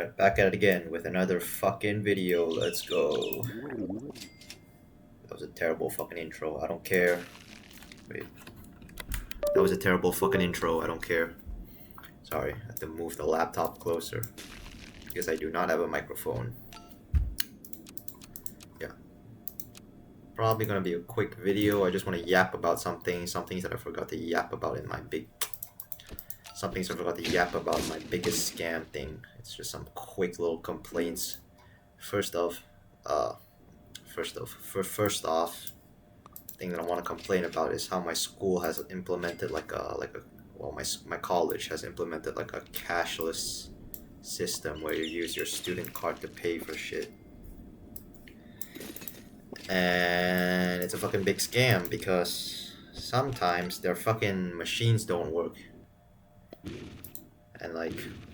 Alright, back at it again with another fucking video. Let's go. That was a terrible fucking intro. I don't care. Wait. That was a terrible fucking intro. I don't care. Sorry, I have to move the laptop closer. Because I do not have a microphone. Yeah. Probably gonna be a quick video. I just want to yap about some things that I forgot to yap about in my big... Some things I forgot to yap about in my biggest scam thing. It's just some quick little complaints. First off, thing that I want to complain about is how my school has implemented my college has implemented like a cashless system where you use your student card to pay for shit. And it's a fucking big scam because sometimes their fucking machines don't work. And like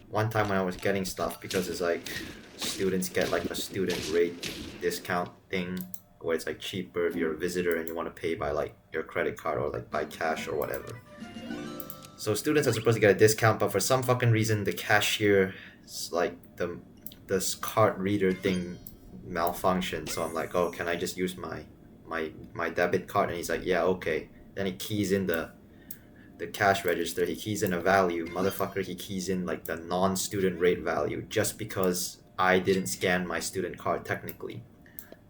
one time when I was getting stuff, because it's like students get like a student rate discount thing where it's like cheaper if you're a visitor and you want to pay by like your credit card or like by cash or whatever. So students are supposed to get a discount, but for some fucking reason the cashier like this card reader thing malfunctioned. So I'm like, oh, can I just use my debit card? And he's like, yeah, okay. Then he keys in the cash register, he keys in a value. Motherfucker, he keys in like the non-student rate value just because I didn't scan my student card technically.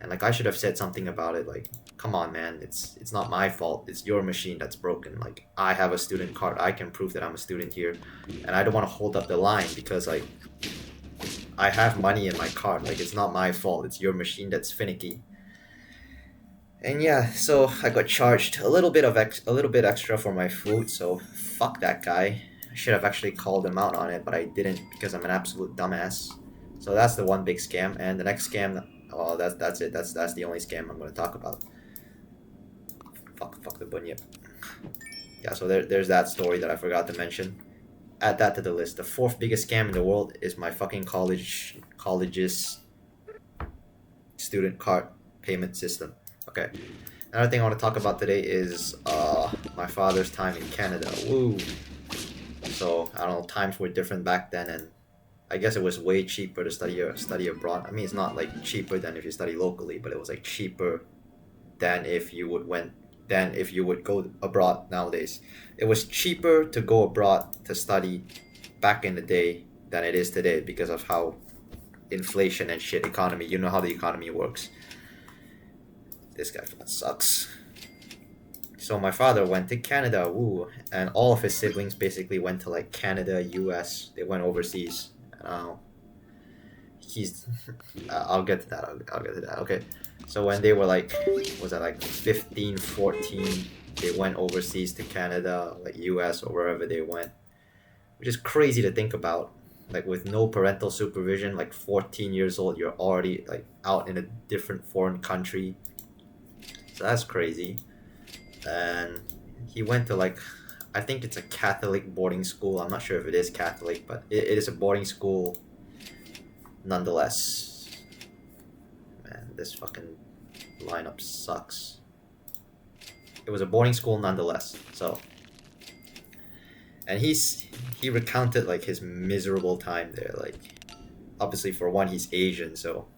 And like I should have said something about it, like, come on man, it's not my fault, it's your machine that's broken. Like, I have a student card, I can prove that I'm a student here, and I don't want to hold up the line because like I have money in my card. Like, it's not my fault, it's your machine that's finicky. And yeah, so I got charged a little bit extra for my food, so fuck that guy. I should have actually called him out on it, but I didn't because I'm an absolute dumbass. So that's the one big scam, and the next scam, oh, that's it. That's the only scam I'm gonna talk about. Fuck the bunyip. Yeah, so there's that story that I forgot to mention. Add that to the list. The fourth biggest scam in the world is my fucking college's student card payment system. Okay. Another thing I want to talk about today is my father's time in Canada. Woo. So I don't know, times were different back then, and I guess it was way cheaper to study abroad. I mean, it's not like cheaper than if you study locally, but it was like cheaper than if you would go abroad nowadays. It was cheaper to go abroad to study back in the day than it is today because of how inflation and shit economy. You know how the economy works. This guy sucks. So my father went to Canada, woo, and all of his siblings basically went to like Canada, US. They went overseas. He's I'll get to that. I'll get to that. Okay. So when they were like, was that like 15, 14, they went overseas to Canada, like US or wherever they went. Which is crazy to think about. Like with no parental supervision, like 14 years old, you're already like out in a different foreign country. So that's crazy. And he went to like, I think it's a Catholic boarding school. I'm not sure if it is Catholic, but it is a boarding school nonetheless. Man, this fucking lineup sucks. It was a boarding school nonetheless. So, and he recounted like his miserable time there. Like, obviously for one, he's Asian, so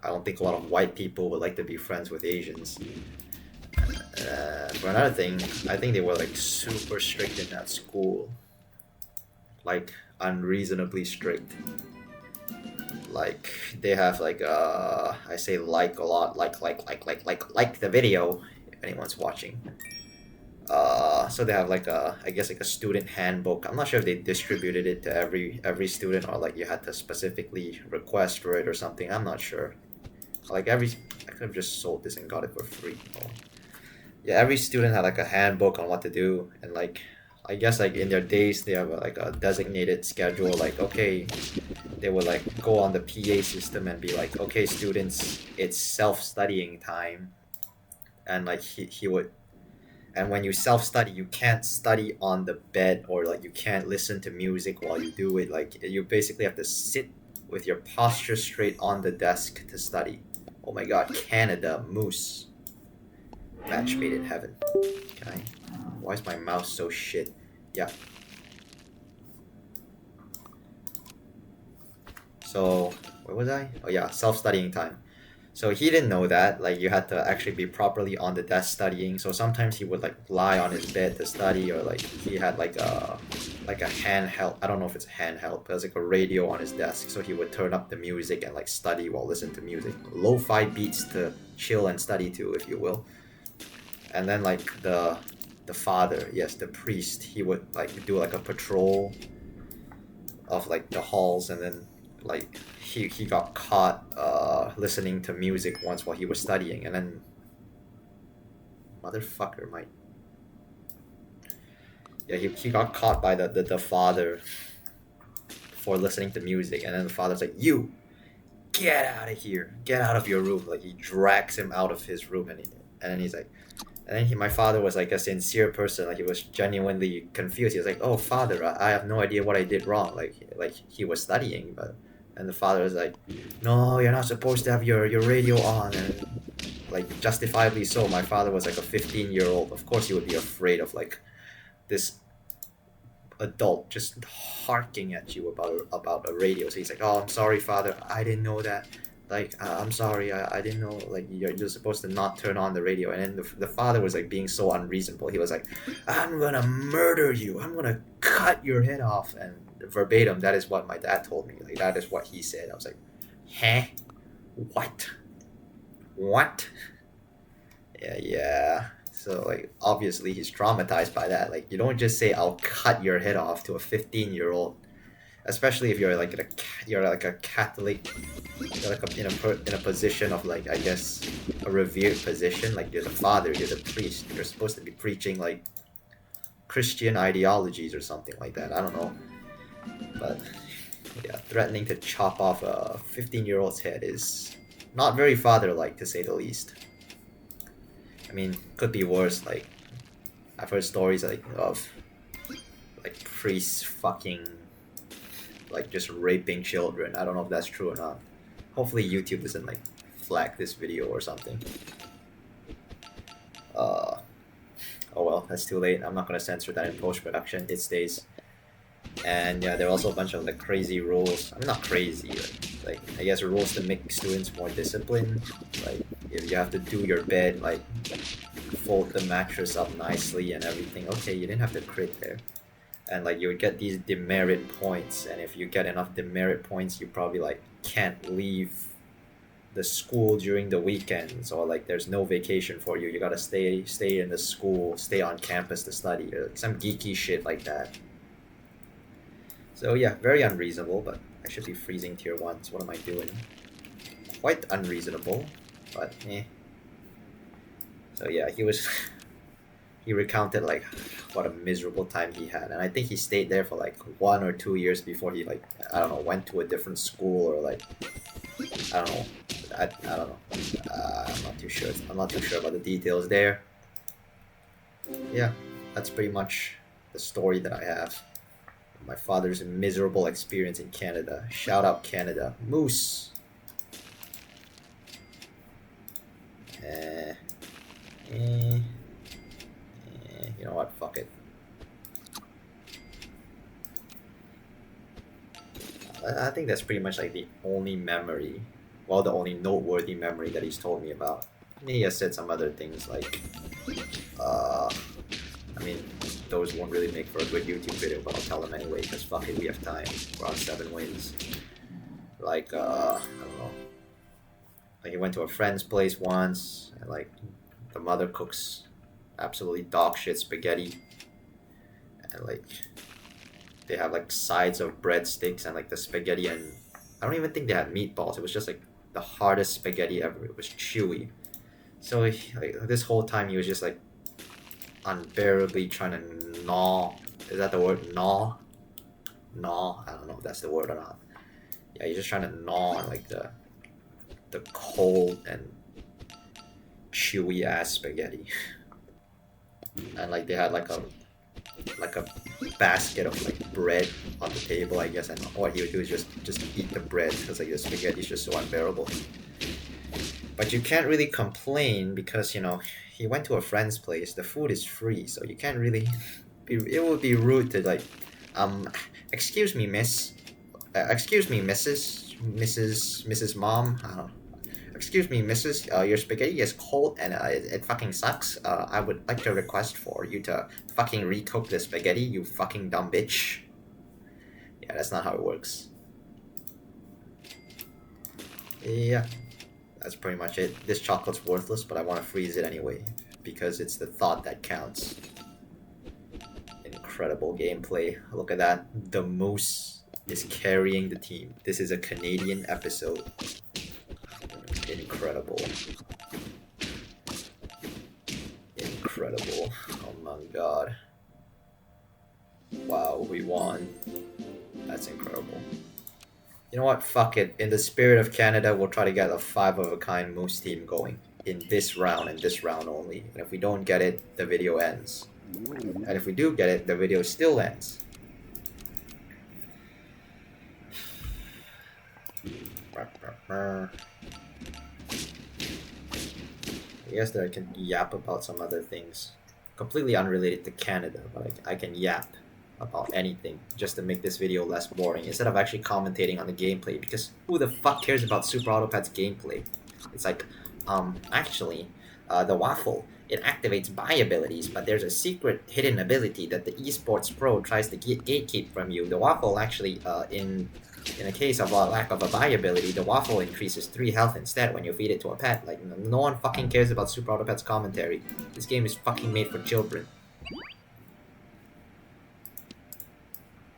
I don't think a lot of white people would like to be friends with Asians. For another thing, I think they were like super strict in that school. Like unreasonably strict. Like they have like I say like a lot, like the video if anyone's watching. So they have like I guess like a student handbook. I'm not sure if they distributed it to every student or like you had to specifically request for it or something. I'm not sure. Like I could have just sold this and got it for free. Oh. Yeah, every student had like a handbook on what to do, and like I guess like in their days they have like a designated schedule. Like, okay, they would like go on the PA system and be like, okay students, it's self-studying time. And like he would, and when you self-study you can't study on the bed or like you can't listen to music while you do it. Like you basically have to sit with your posture straight on the desk to study. Oh my god, Canada moose. Match made in heaven. Can I? Why is my mouse so shit? Yeah. So where was I? Oh yeah, self-studying time. So he didn't know that, like you had to actually be properly on the desk studying. So sometimes he would like lie on his bed to study, or like he had like a handheld. I don't know if it's a handheld, but it was like a radio on his desk. So he would turn up the music and like study while listening to music, lo-fi beats to chill and study to, if you will. And then like the father, yes, the priest, he would like do like a patrol of like the halls, and then like he got caught listening to music once while he was studying, and then motherfucker might yeah he got caught by the father for listening to music, and then the father's like, you get out of here, get out of your room. Like he drags him out of his room, and then he's like, and then my father was like a sincere person, like he was genuinely confused. He was like, oh father, I have no idea what I did wrong. Like he was studying, but and the father was like, no, you're not supposed to have your radio on. And like justifiably so, my father was like a 15-year-old. Of course he would be afraid of like this adult just harking at you about a radio. So he's like, oh, I'm sorry father, I didn't know that. Like I'm sorry, I didn't know, like you're supposed to not turn on the radio. And then the father was like being so unreasonable. He was like, I'm gonna murder you, I'm gonna cut your head off. And verbatim, that is what my dad told me. Like that is what he said. I was like, huh? What? Yeah. So like obviously he's traumatized by that. Like you don't just say I'll cut your head off to a 15-year-old, especially if you're like you're like a Catholic, you're like in a position of like, I guess, a revered position. Like you're the father, you're the priest, you're supposed to be preaching like Christian ideologies or something like that. I don't know, but yeah, threatening to chop off a 15-year-old's head is not very father-like, to say the least. I mean, could be worse. Like I've heard stories like of like priests fucking, like just raping children. I don't know if that's true or not. Hopefully YouTube doesn't like flag this video or something. Oh well, that's too late. I'm not gonna censor that in post-production. It stays. And yeah, there are also a bunch of like crazy rules. I mean, not crazy, like I guess rules to make students more disciplined. Like if you have to do your bed, like fold the mattress up nicely and everything. Okay, you didn't have to crit there. And like you would get these demerit points, and if you get enough demerit points, you probably like can't leave the school during the weekends, or like there's no vacation for you. You gotta stay in the school, stay on campus to study, or like some geeky shit like that. So yeah, very unreasonable, but I should be freezing tier 1s. What am I doing? Quite unreasonable, but eh. So yeah, he recounted like what a miserable time he had, and I think he stayed there for like 1 or 2 years before he like, I don't know, went to a different school, or like I don't know. I don't know. I'm not too sure. I'm not too sure about the details there. Yeah, that's pretty much the story that I have. My father's miserable experience in Canada. Shout out Canada. Moose. You know what? Fuck it. I think that's pretty much like the only memory, well, the only noteworthy memory that he's told me about. He has said some other things like, I mean, those won't really make for a good YouTube video, but I'll tell them anyway, because fuck it, we have time. We're on 7 wins. Like, I don't know. Like, he went to a friend's place once, and like, the mother cooks absolutely dog shit spaghetti. And like, they have like sides of breadsticks and like the spaghetti, and I don't even think they had meatballs. It was just like the hardest spaghetti ever. It was chewy. So like this whole time he was just like unbearably trying to gnaw. Is that the word? Gnaw? Gnaw? I don't know if that's the word or not. Yeah, he's just trying to gnaw on like the cold and chewy ass spaghetti. And like they had like a basket of like bread on the table, I guess, and what he would do is just eat the bread, because like the spaghetti is just so unbearable. But you can't really complain because, you know, he went to a friend's place. The food is free, so you can't really it would be rude to like excuse me miss, excuse me missus, Mrs. Mom. Excuse me, Mrs. Your spaghetti is cold and it fucking sucks. I would like to request for you to fucking recook the spaghetti, you fucking dumb bitch. Yeah, that's not how it works. Yeah, that's pretty much it. This chocolate's worthless, but I want to freeze it anyway because it's the thought that counts. Incredible gameplay. Look at that. The moose is carrying the team. This is a Canadian episode. Incredible. Incredible. Oh my god. Wow, we won. That's incredible. You know what? Fuck it. In the spirit of Canada, we'll try to get a 5 of a kind moose team going in this round and this round only. And if we don't get it, the video ends. And if we do get it, the video still ends. I guess that I can yap about some other things. Completely unrelated to Canada, but I can yap about anything just to make this video less boring instead of actually commentating on the gameplay, because who the fuck cares about Super Autopat's gameplay? It's like, actually, the waffle, it activates buy abilities, but there's a secret hidden ability that the esports pro tries to gatekeep from you. The waffle actually, in a case of a lack of a buy ability, the waffle increases 3 health instead when you feed it to a pet. Like, no one fucking cares about Super Autopat's commentary. This game is fucking made for children.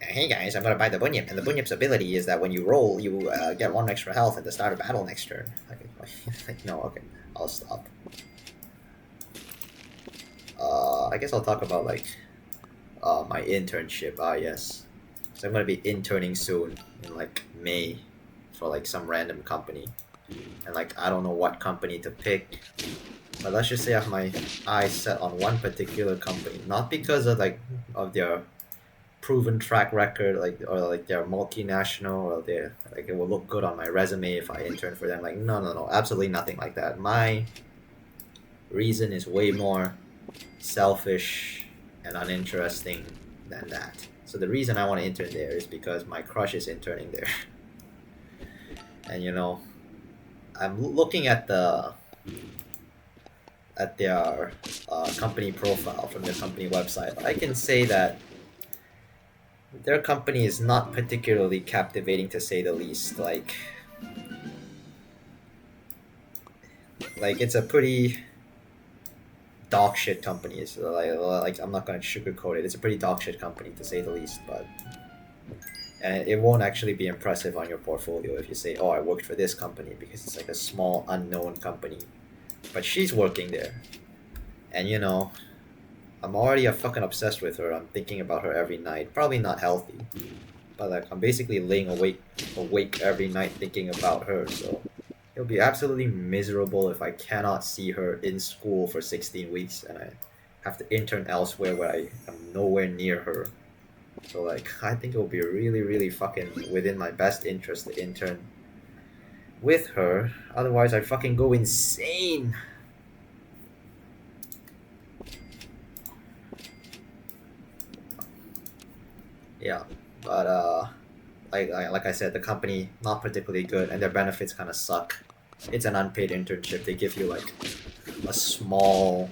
Hey guys, I'm gonna buy the Bunyip, and the Bunyip's ability is that when you roll, you get 1 extra health at the start of battle next turn. Like, no, okay, I'll stop. I guess I'll talk about, like, my internship, yes. So I'm gonna be interning soon, in, like, May, for, like, some random company. And, like, I don't know what company to pick, but let's just say I have my eyes set on one particular company. Not because of, like, of their proven track record, like, or like they're multinational, or they're like it will look good on my resume if I intern for them. Like, no, absolutely nothing like that. My reason is way more selfish and uninteresting than that. So the reason I want to intern there is because my crush is interning there. And you know, I'm looking at their company profile from their company website. I can say that their company is not particularly captivating, to say the least. Like it's a pretty dog shit company. So like I'm not gonna sugarcoat it. It's a pretty dog shit company, to say the least. But and it won't actually be impressive on your portfolio if you say, "Oh, I worked for this company," because it's like a small unknown company. But she's working there, and you know, I'm already fucking obsessed with her. I'm thinking about her every night. Probably not healthy, but like I'm basically laying awake every night thinking about her. So it'll be absolutely miserable if I cannot see her in school for 16 weeks and I have to intern elsewhere where I am nowhere near her. So like I think it will be really, really fucking within my best interest to intern with her. Otherwise, I fucking go insane. Yeah, but like I said, the company not particularly good, and their benefits kind of suck. It's an unpaid internship. They give you like a small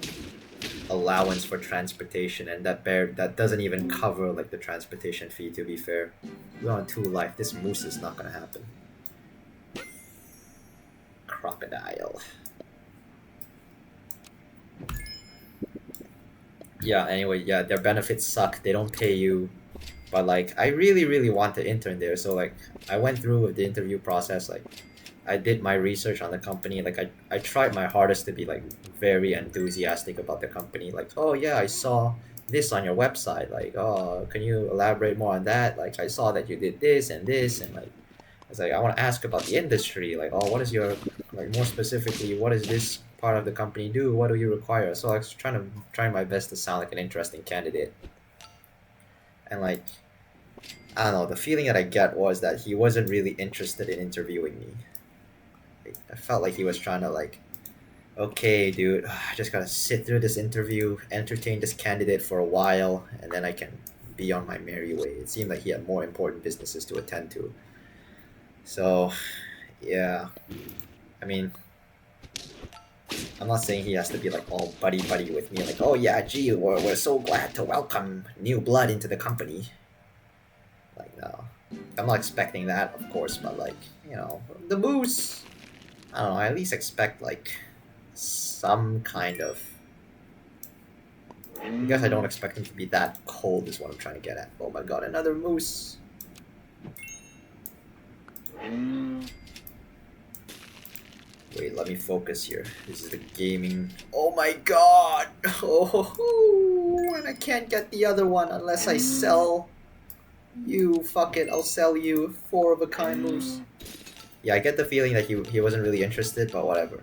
allowance for transportation, and that doesn't even cover like the transportation fee. To be fair, we're on 2 life. This moose is not gonna happen. Crocodile. Yeah. Anyway, yeah, their benefits suck. They don't pay you. But like I really, really want to intern there, so like I went through the interview process. Like I did my research on the company. Like I tried my hardest to be like very enthusiastic about the company. Like, oh yeah, I saw this on your website. Like, oh, can you elaborate more on that? Like, I saw that you did this, and like I was like, I want to ask about the industry. Like, oh, what is your, like, more specifically, what does this part of the company do? What do you require? So I was trying my best to sound like an interesting candidate. And like, I don't know, the feeling that I get was that he wasn't really interested in interviewing me. I felt like he was trying to like, okay, dude, I just gotta sit through this interview, entertain this candidate for a while, and then I can be on my merry way. It seemed like he had more important businesses to attend to. So, yeah. I mean, I'm not saying he has to be like all buddy buddy with me, like, oh yeah, gee, we're so glad to welcome new blood into the company. Like, no. I'm not expecting that, of course, but like, the moose. I don't know, I at least expect like some kind of. I guess I don't expect him to be that cold, is what I'm trying to get at. Oh my god, another moose! Wait, let me focus here. This is the gaming. Oh my god! Oh, and I can't get the other one unless I sell you. Fuck it, I'll sell you 4 of a kind moose. Yeah, I get the feeling that he wasn't really interested, but whatever.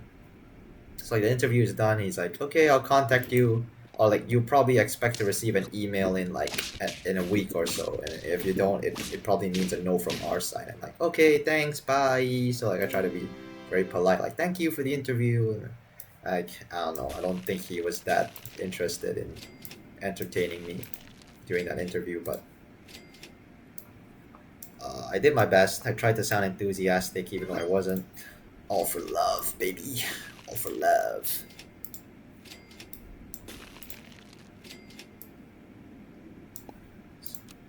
It's like the interview is done. He's like, okay, I'll contact you, or like you probably expect to receive an email in like in a week or so, and if you don't, it probably means a no from our side. I'm like, okay, thanks, bye. So like I try to be very polite, like thank you for the interview. And, like I don't know, I don't think he was that interested in entertaining me during that interview, but I did my best. I tried to sound enthusiastic, even though I wasn't. All for love, baby. All for love.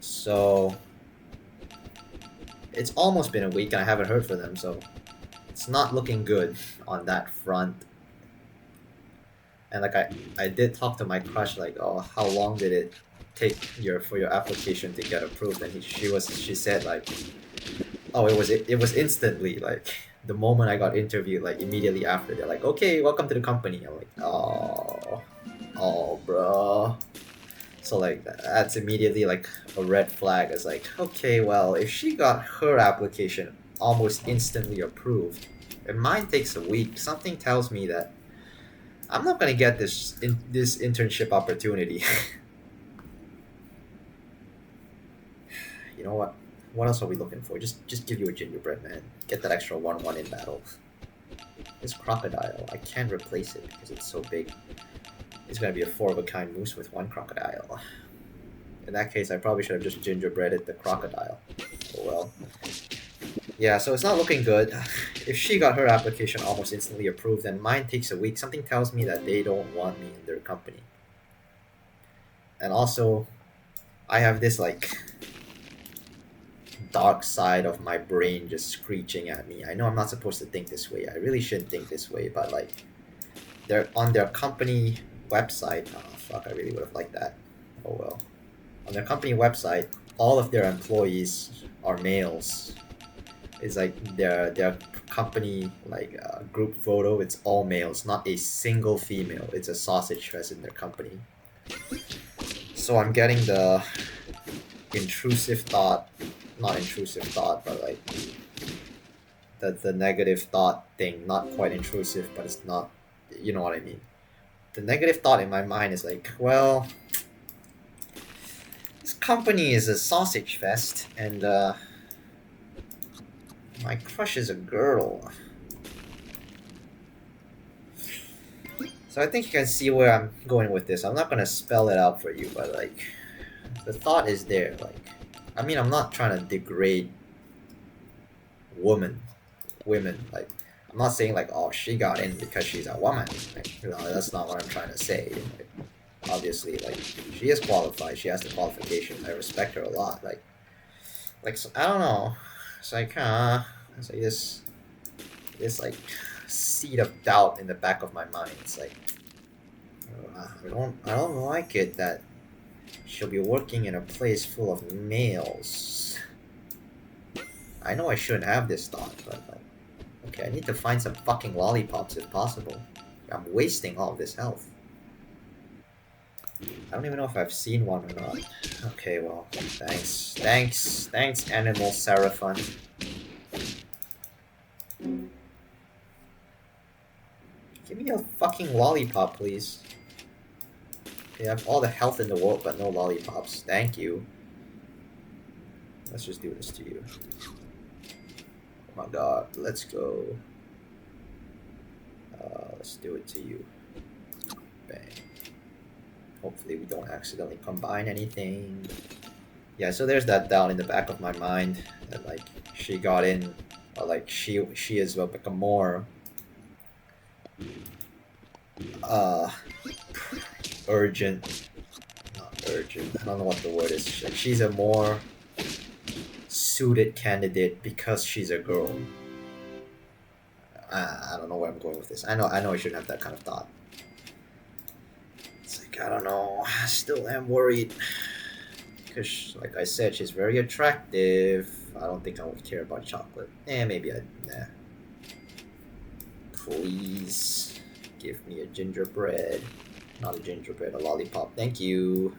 So it's almost been a week and I haven't heard from them, so it's not looking good on that front. And like I did talk to my crush, like, oh, how long did it take for your application to get approved? And she said like, oh, it was instantly, like the moment I got interviewed, like immediately after they're like, okay, welcome to the company. I'm like, oh, bro. So like that's immediately like a red flag. It's like, okay, well, if she got her application almost instantly approved, and mine takes a week, something tells me that I'm not gonna get this internship opportunity. You know what? What else are we looking for? Just give you a gingerbread man. Get that extra 1/1 in battle. This crocodile, I can't replace it because it's so big. It's gonna be a 4 of a kind moose with 1 crocodile. In that case, I probably should have just gingerbreaded the crocodile. Oh well. Yeah, so it's not looking good. If she got her application almost instantly approved and mine takes a week, something tells me that they don't want me in their company. And also, I have this like dark side of my brain just screeching at me. I know I'm not supposed to think this way. I really shouldn't think this way, but like they're on their company website. Oh fuck, I really would have liked that. Oh well. On their company website, all of their employees are males. It's like their company like group photo. It's all males, not a single female. It's a sausage fest in their company. So I'm getting the intrusive thought, not intrusive thought, but like the negative thought thing. Not quite intrusive, but it's not. You know what I mean? The negative thought in my mind is like, well, this company is a sausage fest, and my crush is a girl. So I think you can see where I'm going with this. I'm not gonna spell it out for you, but like, the thought is there. Like, I mean, I'm not trying to degrade women. Like, I'm not saying like, oh, she got in because she's a woman. Like, that's not what I'm trying to say. Like, obviously, like, she is qualified. She has the qualifications. I respect her a lot. Like so, I don't know. It's like, it's like this like seed of doubt in the back of my mind. It's like, I don't like it that she'll be working in a place full of males. I know I shouldn't have this thought, but like, okay, I need to find some fucking lollipops if possible. I'm wasting all of this health. I don't even know if I've seen one or not. Okay, well, thanks, Animal Seraphon. Give me a fucking lollipop, please. Okay, I have all the health in the world, but no lollipops. Thank you. Let's just do this to you. Oh my god, let's go. Let's do it to you. Bang. Hopefully we don't accidentally combine anything. Yeah, so there's that doubt in the back of my mind that like she got in But like she is like a more uh urgent, not urgent. I don't know what the word is. Like she's a more suited candidate because she's a girl. I don't know where I'm going with this. I know I shouldn't have that kind of thought. It's like I don't know. I still am worried because, like I said, she's very attractive. I don't think I would care about chocolate. Maybe I. Nah. Please give me a gingerbread. Not a gingerbread, a lollipop. Thank you.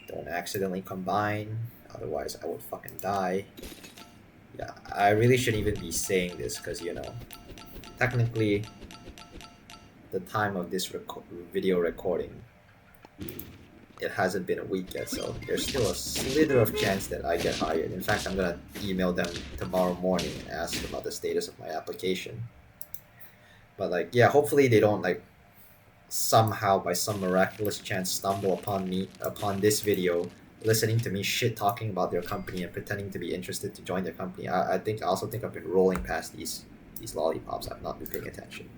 Don't accidentally combine, otherwise I would fucking die. Yeah, I really shouldn't even be saying this because, you know, technically, the time of this video recording, it hasn't been a week yet, so there's still a slither of chance that I get hired. In fact, I'm gonna email them tomorrow morning and ask about the status of my application. But like, yeah, hopefully they don't like somehow by some miraculous chance stumble upon this video, listening to me shit talking about their company and pretending to be interested to join their company. I also think I've been rolling past these lollipops. I've not been paying attention.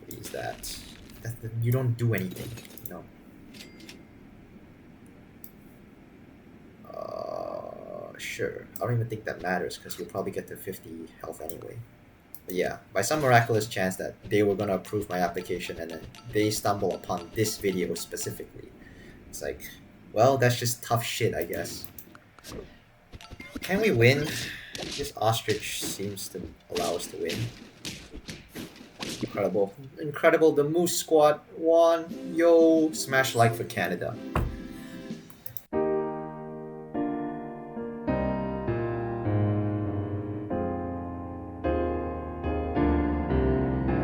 Freeze that. You don't do anything, you know. Sure. I don't even think that matters because you'll probably get to 50 health anyway. But yeah, by some miraculous chance that they were gonna approve my application and then they stumble upon this video specifically. It's like, well, that's just tough shit, I guess. Can we win? This ostrich seems to allow us to win. Incredible. Incredible, the Moose Squad won. Yo, smash like for Canada.